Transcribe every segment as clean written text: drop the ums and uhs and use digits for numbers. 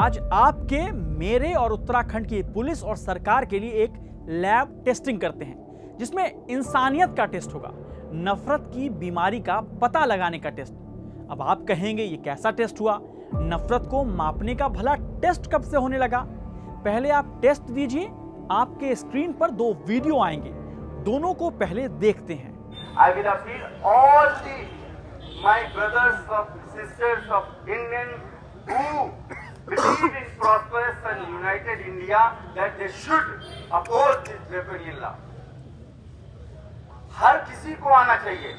आज आपके, मेरे और उत्तराखंड की पुलिस और सरकार के लिए एक लैब टेस्टिंग करते हैं जिसमें इंसानियत का टेस्ट होगा, नफरत की बीमारी का पता लगाने का टेस्ट। अब आप कहेंगे ये कैसा टेस्ट हुआ? नफरत को मापने का भला टेस्ट कब से होने लगा? पहले आप टेस्ट दीजिए, आपके स्क्रीन पर 2 वीडियो आएंगे, दोनों को पहले देखते हैं। I will appeal all my brothers of sisters of Indian who believe in prosperous and united India that they should oppose this draconian law. हर किसी को आना चाहिए,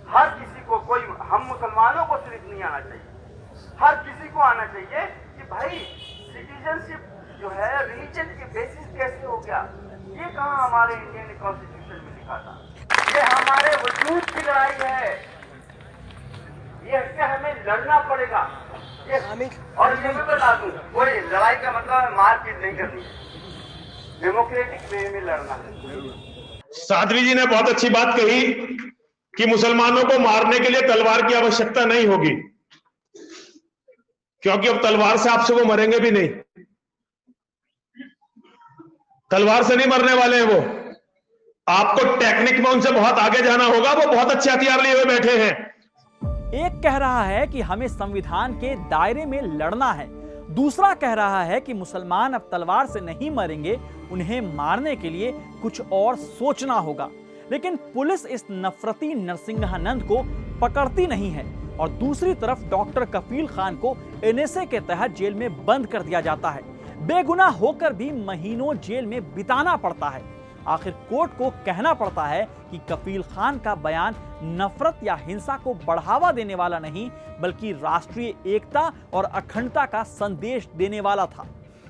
हर किसी को, कोई हम मुसलमानों को सिर्फ नहीं आना चाहिए, हर किसी को आना चाहिए कि भाई सिटीजनशिप जो है रिलीजन के बेसिस कैसे हो गया? ये कहाँ हमारे इंडियन कॉन्स्टिट्यूशन में लिखा था? ये हमारे वजूद की लड़ाई है, ये हमें लड़ना पड़ेगा। और ये मैं बता दूं, कोई लड़ाई का मतलब है मारपीट नहीं करनी, डेमोक्रेटिक वे में लड़ना है। साध्वी जी ने बहुत अच्छी बात कही कि मुसलमानों को मारने के लिए तलवार की आवश्यकता नहीं होगी, क्योंकि अब तलवार से आपसे वो मरेंगे भी नहीं, तलवार से नहीं मरने वाले हैं वो। आपको टेक्निक में उनसे बहुत आगे जाना होगा, वो बहुत अच्छे हथियार लिए हुए बैठे हैं। एक कह रहा है कि हमें संविधान के दायरे में लड़ना है, दूसरा कह रहा है कि मुसलमान अब तलवार से नहीं मरेंगे, उन्हें मारने के लिए कुछ और सोचना होगा। लेकिन पुलिस इस नफरती नरसिंहानंद को पकड़ती नहीं है और दूसरी तरफ डॉक्टर कफील खान को एनएसए के तहत जेल में बंद कर दिया जाता है। बेगुनाह होकर भी महीनों जेल में बिताना पड़ता है। आखिर कोर्ट को कहना पड़ता है कि कफील खान का बयान नफरत या हिंसा को बढ़ावा देने वाला नहीं, बल्कि राष्ट्रीय एकता और अखंडता का संदेश देने वाला था।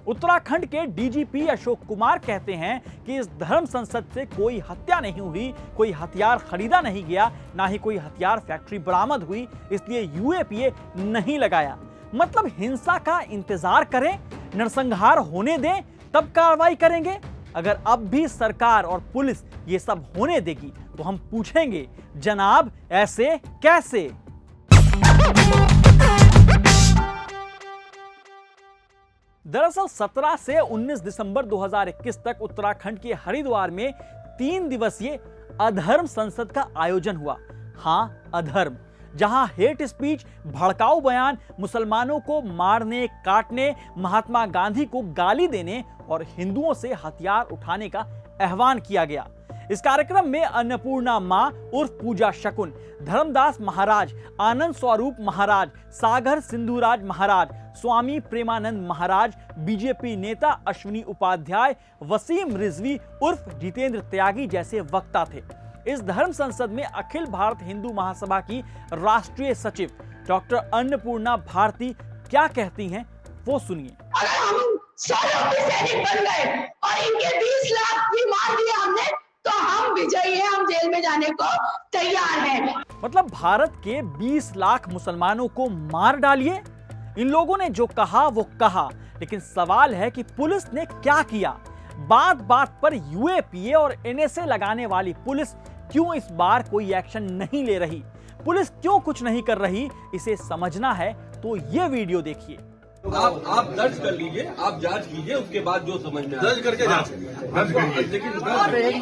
उत्तराखंड के डीजीपी अशोक कुमार कहते हैं कि इस धर्म संसद से कोई हत्या नहीं हुई, कोई हथियार खरीदा नहीं गया, ना ही कोई हथियार फैक्ट्री बरामद हुई, इसलिए यूएपीए नहीं लगाया। मतलब हिंसा का इंतजार करें, नरसंहार होने दें, तब कार्रवाई करेंगे। अगर अब भी सरकार और पुलिस ये सब होने देगी तो हम पूछेंगे, जनाब ऐसे कैसे? दरअसल 17 से 19 दिसंबर 2021 तक उत्तराखंड के हरिद्वार में 3 दिवसीय अधर्म संसद का आयोजन हुआ। हां, अधर्म, जहां हेट स्पीच, भड़काऊ बयान, मुसलमानों को मारने, काटने, महात्मा गांधी को गाली देने और हिंदुओं से हथियार उठाने का आह्वान किया गया। इस कार्यक्रम में अन्नपूर्णा मां उर्फ पूजा शकुन, धर्मदास महाराज, आनंद स्वरूप महाराज, सागर सिंधुराज महाराज, स्वामी प्रेमानंद महाराज, बीजेपी नेता अश्विनी उपाध्याय, वसीम रिजवी उर्फ जितेंद्र त्यागी जैसे वक्ता थे। इस धर्म संसद में अखिल भारत हिंदू महासभा की राष्ट्रीय सचिव डॉक्टर अन्नपूर्णा भारती क्या कहती हैं, वो सुनिए। अगर हम सोलों के सैनिक बन गए और इनके 20 लाख भी मार दिया हमने, तो हम विजयी हैं, हम जेल में जाने को तैयार हैं। मतलब भारत के 20 लाख मुसलमानों को मार डालिए। इन लोगों ने जो कहा वो कहा, लेकिन सवाल है कि पुलिस ने क्या किया? बात बात पर यूएपीए और एनएसए लगाने वाली पुलिस क्यों इस बार कोई एक्शन नहीं ले रही? पुलिस क्यों कुछ नहीं कर रही? इसे समझना है तो ये वीडियो देखिए। आप दर्ज कर लीजिए, आप जांच कीजिए, उसके बाद जो समझ में दर्ज करके जांच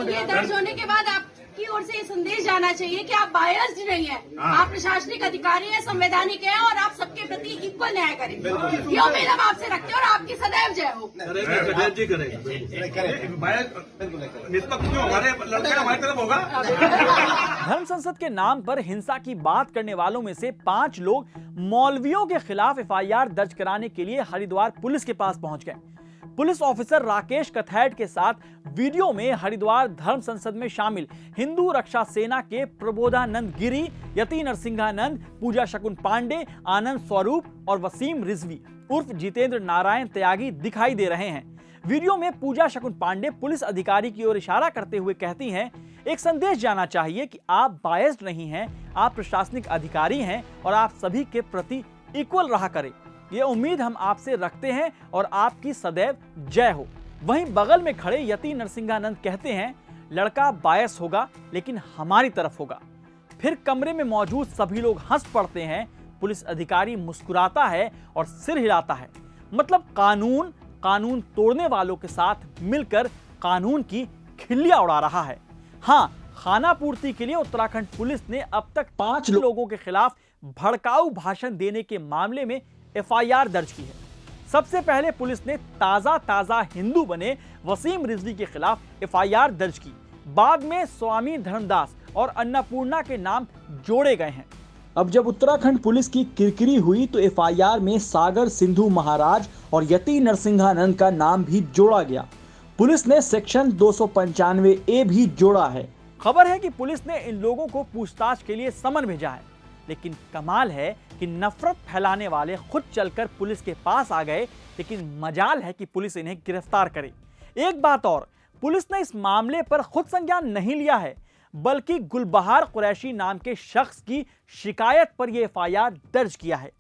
ये दर्ज होने के बाद आपकी ओर से ये संदेश जाना चाहिए कि आप बायस्ड नहीं है, आप प्रशासनिक अधिकारी हैं, संवैधानिक हैं और आप सबके प्रति इक्वल न्याय करें। ये उम्मीद हम आपसे रखते हैं और आपकी सदैव जय हो। धर्म संसद के नाम पर हिंसा की बात करने वालों में से 5 लोग मौलवियों के खिलाफ एफआईआर दर्ज कराने के लिए हरिद्वार पुलिस के पास पहुंच गए। पुलिस ऑफिसर राकेश कथैट के साथ वीडियो में हरिद्वार धर्म संसद में शामिल हिंदू रक्षा सेना के प्रबोधानंद गिरी, यति नरसिंहानंद, पूजा शकुन पांडे, आनंद स्वरूप और वसीम रिजवी उर्फ जितेंद्र नारायण त्यागी दिखाई दे रहे हैं। वीडियो में पूजा शकुन पांडे पुलिस अधिकारी की ओर इशारा करते हुए कहती हैं, एक संदेश जाना चाहिए कि आप बायस्ड नहीं हैं, आप प्रशासनिक अधिकारी हैं और आप सभी के प्रति इक्वल रहा करें। ये उम्मीद हम आपसे रखते हैं और आपकी सदैव जय हो। वहीं बगल में खड़े यति नरसिंहानंद कहते हैं, लड़का बायस होगा लेकिन हमारी तरफ होगा। फिर कमरे में मौजूद सभी लोग हंस पड़ते हैं। पुलिस अधिकारी मुस्कुराता है और सिर हिलाता है। मतलब कानून तोड़ने वालों के साथ मिलकर कानून की खिल्लियां उड़ा रहा है। हां, खाना पूर्ति के लिए उत्तराखंड पुलिस ने अब तक 5 लोगों के खिलाफ भड़काऊ भाषण देने के मामले में एफआईआर दर्ज की है। सबसे पहले पुलिस ने ताजा हिंदू बने वसीम रिजवी के खिलाफ एफआईआर दर्ज की। बाद में स्वामी धर्मदास और अन्नपूर्णा के नाम जोड़े गए हैं। अब जब उत्तराखंड पुलिस की किरकिरी हुई तो एफआईआर में सागर सिंधु महाराज और यति नरसिंहानंद का नाम भी जोड़ा गया। पुलिस ने सेक्शन 295A भी जोड़ा है। खबर है कि पुलिस ने इन लोगों को पूछताछ के लिए समन भेजा है, लेकिन कमाल है कि नफरत फैलाने वाले खुद चलकर पुलिस के पास आ गए, लेकिन मजाल है कि पुलिस इन्हें गिरफ्तार करे। एक बात और, पुलिस ने इस मामले पर खुद संज्ञान नहीं लिया है, बल्कि गुलबहार कुरैशी नाम के शख्स की शिकायत पर यह एफआईआर दर्ज किया है।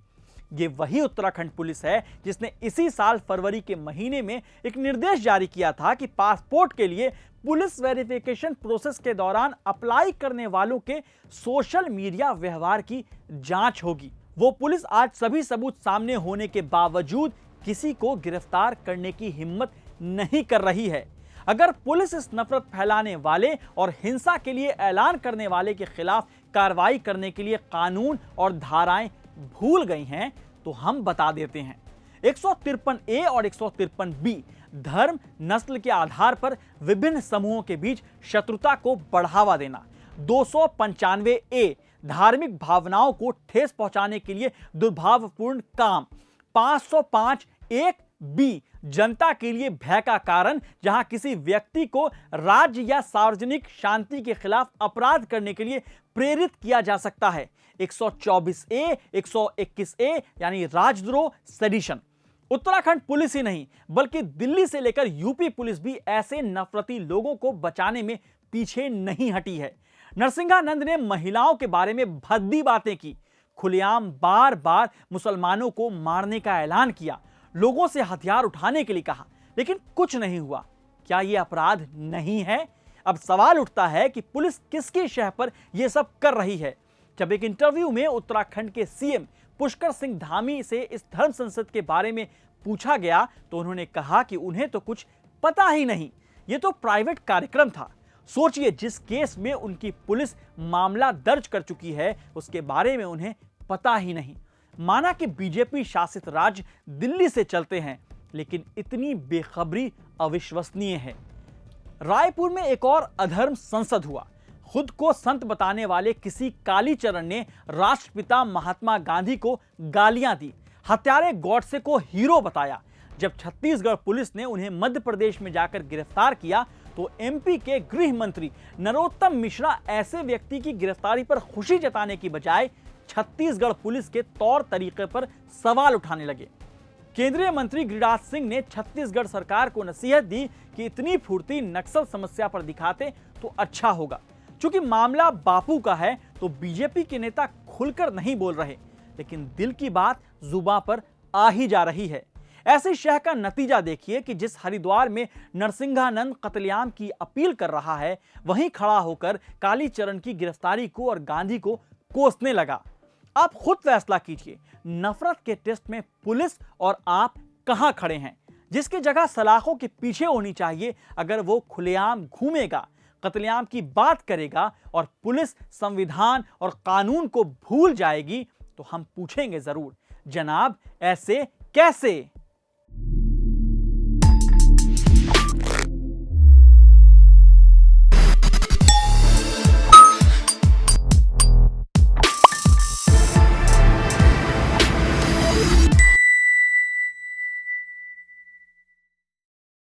ये वही उत्तराखंड पुलिस है जिसने इसी साल फरवरी के महीने में एक निर्देश जारी किया था कि पासपोर्ट के लिए पुलिस वेरिफिकेशन प्रोसेस के दौरान अप्लाई करने वालों के सोशल मीडिया व्यवहार की जांच होगी। वो पुलिस आज सभी सबूत सामने होने के बावजूद किसी को गिरफ्तार करने की हिम्मत नहीं कर रही है। अगर पुलिस इस नफरत फैलाने वाले और हिंसा के लिए ऐलान करने वाले के खिलाफ कार्रवाई करने के लिए कानून और धाराएं भूल गई हैं, तो हम बता देते हैं। 153A और 153B धर्म नस्ल के आधार पर विभिन्न समूहों के बीच शत्रुता को बढ़ावा देना। 295A धार्मिक भावनाओं को ठेस पहुंचाने के लिए दुर्भावपूर्ण काम। 505(1)B जनता के लिए भय का कारण, जहां किसी व्यक्ति को राज्य या सार्वजनिक शांति के खिलाफ अपराध करने के लिए प्रेरित किया जा सकता है। 124A 121A यानी राजद्रोह सेडिशन। उत्तराखंड पुलिस ही नहीं बल्कि दिल्ली से लेकर यूपी पुलिस भी ऐसे नफरती लोगों को बचाने में पीछे नहीं हटी है। नरसिंहानंद ने महिलाओं के बारे में भद्दी बातें की, खुलेआम बार बार मुसलमानों को मारने का ऐलान किया, लोगों से हथियार उठाने के लिए कहा, लेकिन कुछ नहीं हुआ। क्या यह अपराध नहीं है? अब सवाल उठता है कि पुलिस किसकी शह पर यह सब कर रही है। जब एक इंटरव्यू में उत्तराखंड के सीएम पुष्कर सिंह धामी से इस धर्म संसद के बारे में पूछा गया तो उन्होंने कहा कि उन्हें तो कुछ पता ही नहीं, यह तो प्राइवेट कार्यक्रम था। सोचिए, जिस केस में उनकी पुलिस मामला दर्ज कर चुकी है उसके बारे में उन्हें पता ही नहीं। माना कि बीजेपी शासित राज्य दिल्ली से चलते हैं, लेकिन इतनी बेखबरी अविश्वसनीय है। रायपुर में एक और अधर्म संसद हुआ। खुद को संत बताने वाले किसी कालीचरण ने राष्ट्रपिता महात्मा गांधी को गालियां दी, हत्यारे गॉडसे को हीरो बताया। जब छत्तीसगढ़ पुलिस ने उन्हें मध्य प्रदेश में जाकर गिरफ्तार किया तो एमपी के गृह मंत्री नरोत्तम मिश्रा ऐसे व्यक्ति की गिरफ्तारी पर खुशी जताने की बजाय छत्तीसगढ़ पुलिस के तौर तरीके पर सवाल उठाने लगे। केंद्रीय मंत्री गिरिराज सिंह ने छत्तीसगढ़ सरकार को नसीहत दी कि इतनी फुर्ती नक्सल समस्या पर दिखाते तो अच्छा होगा। चूंकि मामला बापू का है तो बीजेपी के नेता खुलकर नहीं बोल रहे, लेकिन दिल की बात जुबां पर आ ही जा रही है। ऐसी शह का नतीजा देखिए कि जिस हरिद्वार में नरसिंहानंद कत्लेआम की अपील कर रहा है, वहीं खड़ा होकर कालीचरण की गिरफ्तारी को और गांधी को कोसने लगा। आप खुद फैसला कीजिए, नफरत के टेस्ट में पुलिस और आप कहां खड़े हैं? जिसकी जगह सलाखों के पीछे होनी चाहिए, अगर वो खुलेआम घूमेगा, कत्लेआम की बात करेगा और पुलिस संविधान और कानून को भूल जाएगी, तो हम पूछेंगे जरूर, जनाब ऐसे कैसे?